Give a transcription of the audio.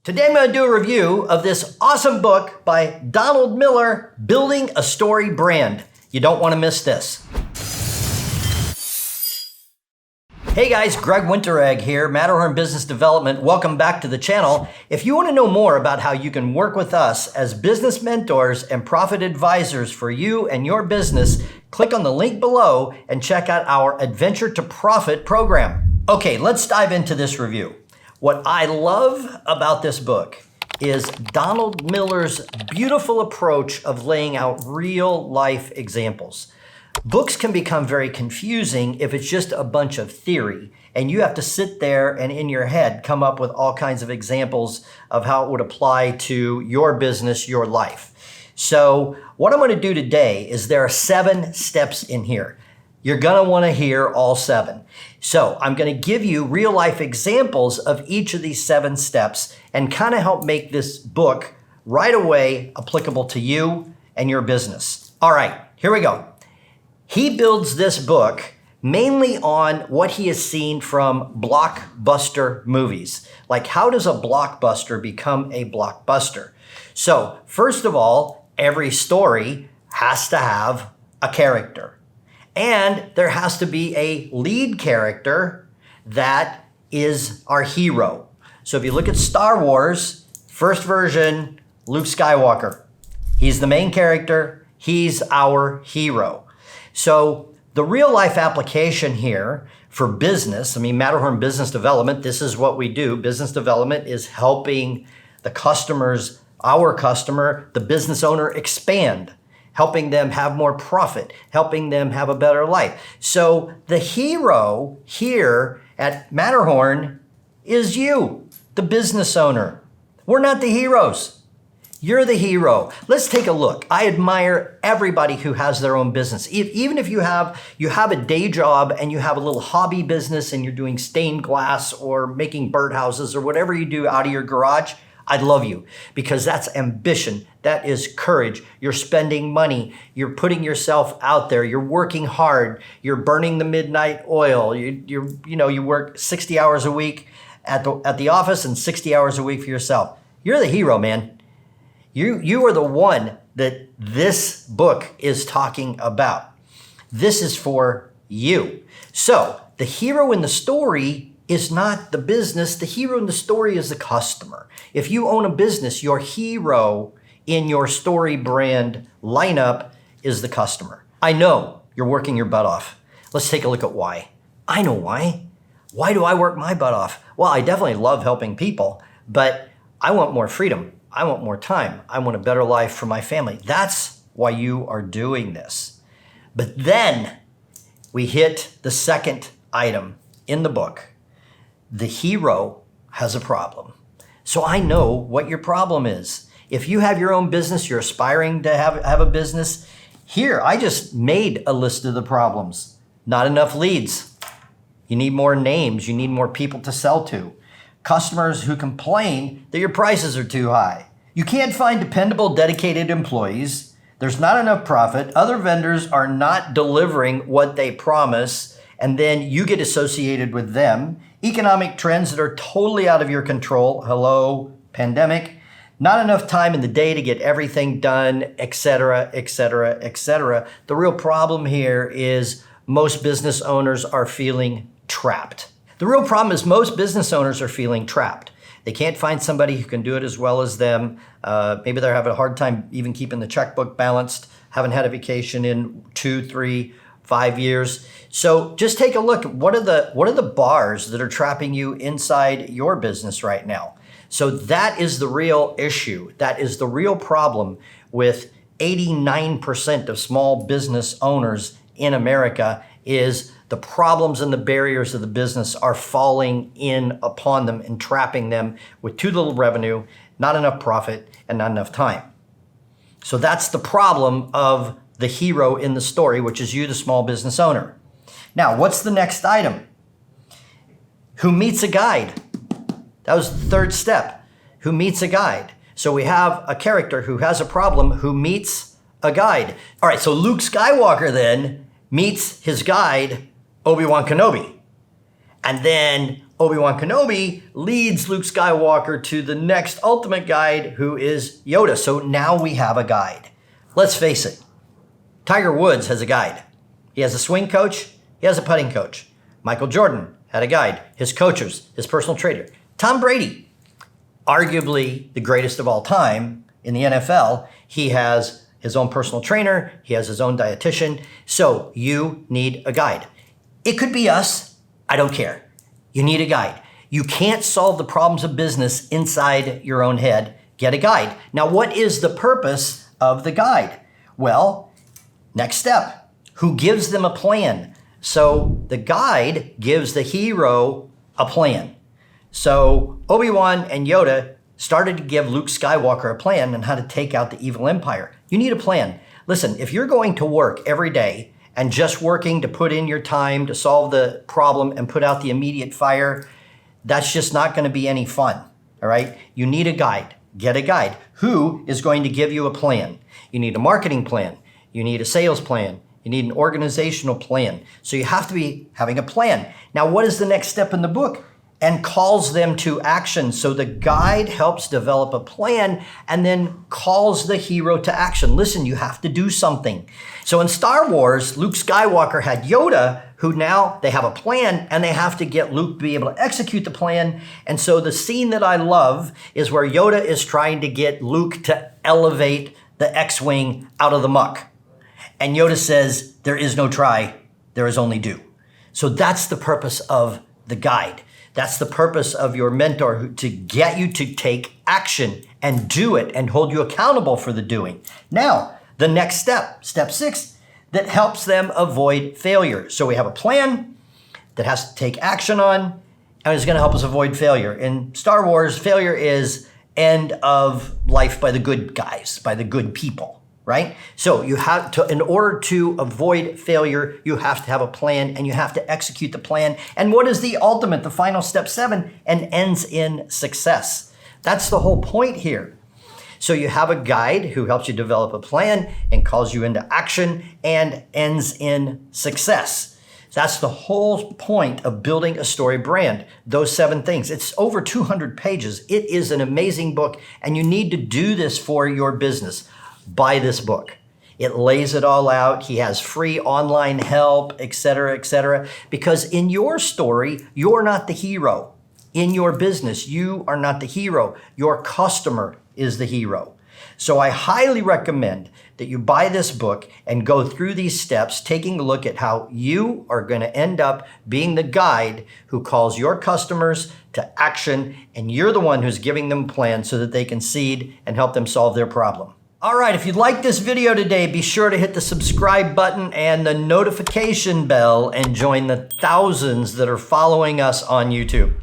Today I'm going to do a review of this awesome book by Donald Miller, Building a Story Brand. You don't want to miss this. Hey guys, Greg Winteregg here, Matterhorn Business Development. Welcome back to the channel. If you want to know more about how you can work with us as business mentors and profit advisors for you and your business, click on the link below and check out our Adventure to Profit program. Okay, let's dive into this review. What I love about this book is Donald Miller's beautiful approach of laying out real life examples. Books can become very confusing if it's just a bunch of theory and you have to sit there and in your head come up with all kinds of examples of how it would apply to your business, your life. So what I'm going to do today is there are 7 steps in here. You're going to want to hear all 7. So I'm going to give you real life examples of each of these 7 steps and kind of help make this book right away applicable to you and your business. All right, here we go. He builds this book mainly on what he has seen from blockbuster movies. Like, how does a blockbuster become a blockbuster? So first of all, every story has to have a character. And there has to be a lead character that is our hero. So if you look at Star Wars, first version, Luke Skywalker. He's the main character. He's our hero. So the real life application here for business, Matterhorn Business Development, this is what we do. Business development is helping the customers, our customer, the business owner, expand, helping them have more profit, helping them have a better life. So the hero here at Matterhorn is you, the business owner. We're not the heroes. You're the hero. Let's take a look. I admire everybody who has their own business. Even if you have a day job and you have a little hobby business and you're doing stained glass or making birdhouses or whatever you do out of your garage, I love you because that's ambition. That is courage. You're spending money. You're putting yourself out there. You're working hard. You're burning the midnight oil. You work 60 hours a week at the office and 60 hours a week for yourself. You're the hero, man. You are the one that this book is talking about. This is for you. So the hero in the story is not the business. The hero in the story is the customer. If you own a business, your hero in your Storybrand lineup is the customer. I know you're working your butt off. Let's take a look at why. I know why. Why do I work my butt off? Well, I definitely love helping people, but I want more freedom. I want more time. I want a better life for my family. That's why you are doing this. But then we hit the second item in the book. The hero has a problem. So I know what your problem is. If you have your own business, you're aspiring to have a business, here, I just made a list of the problems. Not enough leads. You need more names. You need more people to sell to. Customers who complain that your prices are too high. You can't find dependable, dedicated employees. There's not enough profit. Other vendors are not delivering what they promise, and then you get associated with them. Economic trends that are totally out of your control. Hello, pandemic. Not enough time in the day to get everything done, etc., etc., etc. The real problem here is most business owners are feeling trapped. The real problem is most business owners are feeling trapped. They can't find somebody who can do it as well as them. Maybe they're having a hard time even keeping the checkbook balanced, haven't had a vacation in 2, 3, 5 years. So just take a look. What are the bars that are trapping you inside your business right now? So that is the real issue. That is the real problem with 89% of small business owners in America is the problems and the barriers of the business are falling in upon them and trapping them with too little revenue, not enough profit, and not enough time. So that's the problem of the hero in the story, which is you, the small business owner. Now, what's the next item? Who meets a guide? That was the third step. Who meets a guide? So we have a character who has a problem who meets a guide. All right, so Luke Skywalker then meets his guide, Obi-Wan Kenobi. And then Obi-Wan Kenobi leads Luke Skywalker to the next ultimate guide, who is Yoda. So now we have a guide. Let's face it, Tiger Woods has a guide. He has a swing coach, he has a putting coach. Michael Jordan had a guide, his coaches, his personal trainer. Tom Brady, arguably the greatest of all time in the NFL, he has his own personal trainer, he has his own dietitian. So you need a guide. It could be us, I don't care. You need a guide. You can't solve the problems of business inside your own head. Get a guide. Now, what is the purpose of the guide? Well, next step, who gives them a plan? So the guide gives the hero a plan. So Obi-Wan and Yoda started to give Luke Skywalker a plan on how to take out the evil empire. You need a plan. Listen, if you're going to work every day and just working to put in your time to solve the problem and put out the immediate fire, that's just not going to be any fun, all right? You need a guide. Get a guide. Who is going to give you a plan? You need a marketing plan. You need a sales plan. You need an organizational plan. So you have to be having a plan. Now, what is the next step in the book? And calls them to action. So the guide helps develop a plan and then calls the hero to action. Listen, you have to do something. So in Star Wars, Luke Skywalker had Yoda, who now they have a plan and they have to get Luke to be able to execute the plan. And so the scene that I love is where Yoda is trying to get Luke to elevate the X-Wing out of the muck. And Yoda says, there is no try, there is only do. So that's the purpose of the guide. That's the purpose of your mentor, to get you to take action and do it and hold you accountable for the doing. Now, the next step, step 6, that helps them avoid failure. So we have a plan that has to take action on, and it's going to help us avoid failure. In Star Wars, failure is end of life by the good guys, by the good people. Right? So you have to, in order to avoid failure, you have to have a plan and you have to execute the plan. And what is the ultimate, the final step 7, and ends in success? That's the whole point here. So you have a guide who helps you develop a plan and calls you into action and ends in success. That's the whole point of building a story brand, those 7 things. It's over 200 pages. It is an amazing book, and you need to do this for your business. Buy this book. It lays it all out. He has free online help, etc., because in your story, you're not the hero. In your business, you are not the hero. Your customer is the hero. So I highly recommend that you buy this book and go through these steps, taking a look at how you are going to end up being the guide who calls your customers to action, and you're the one who's giving them a plan so that they can succeed and help them solve their problem. All right, if you liked this video today, be sure to hit the subscribe button and the notification bell and join the thousands that are following us on YouTube.